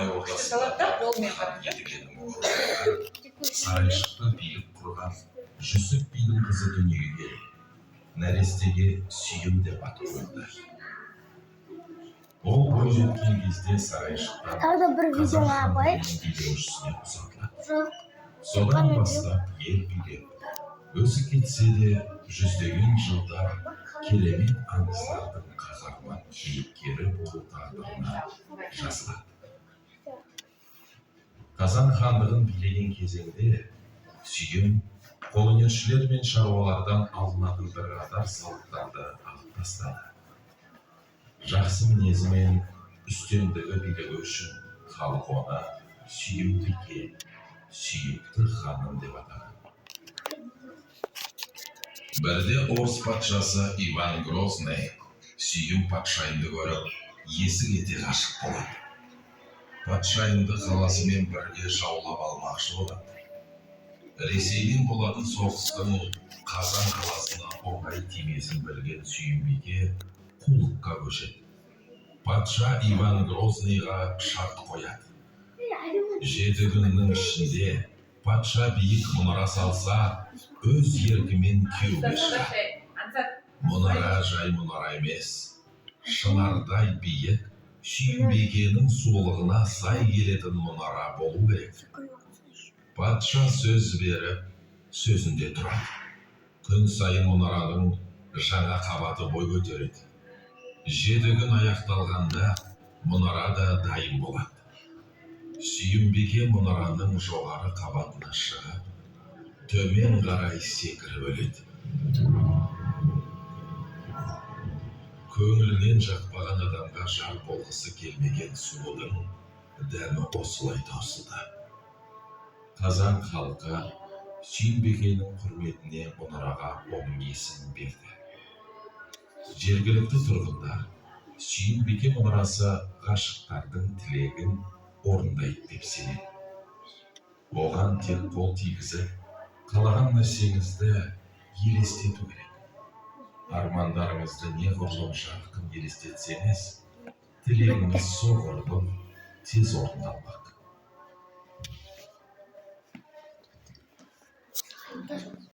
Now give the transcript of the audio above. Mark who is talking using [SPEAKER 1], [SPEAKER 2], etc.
[SPEAKER 1] ноғай ордасында сарайшықта билік құрған Жүсіп бидің қызы дүниеге келіп, нәрестеге Сүйім деп ат қойды. Ол бой жеткен кезде сарайшықта қазақ хандығының билеушісіне ұзатылады. Содан бастап ел билеп, өзі кетсе де жүздеген жылдар керемет аңыздардың қаһарман кейіпкері болу тағдырына жазылады. Қазан хандығын билеген кезеңде Сүйім қолөнершілер мен шаруалардан алынатын бірқатар салықтарды алып тастады. Жақсы мінезі мен үстемдігі билігі үшін халық оны Сүйім бике, сүйікті ханым деп атаған. Бірде орыс патшасы Иван Грозный Сүйім патшайымды көріп, есі кете ғашық болады. Патшайымды қаласымен бірге жаулап алмақшы болады. Ресейден болатын соғыстың Қазан қаласына оңай тимесін білген Сүйім бике қулыққа көшеді. Патша Иван Грозныйға шарт қояды. 7 күннің ішінде патша биік мұнара салса, өз еркімен күйеуге шығады. Мұнара жай мұнара емес, шынардай биік, Сүйім бикенің сұлулығына сай келетін мұнара болу керек. Патша сөз беріп, сөзінде тұрады. Күн сайын мұнараның жаңа қабаты бой көтереді. 7 күн аяқталғанда мұнара да дайын болады. Сүйім бике мұнараның жоғары қабатына шығып, төмен қарай секіріп өледі. Көңілінен жақпаған адамға жар болғысы келмеген сұлудың дәмі осылай таусылды. Қазан халқы Сүйім бикенің құрметіне мұнараға оның есімін берді. Жергілікті тұрғындар Сүйім бике мұнарасы ғашықтардың тілегін орындайды деп сенеді. Оған тек қол тигізіп, қалаған нәрсеңізді елестету керек. Армандарыңызды неғұрлым жарқын елестетсеңіз, тілегіңіз соғұрлым тез орындалмақ.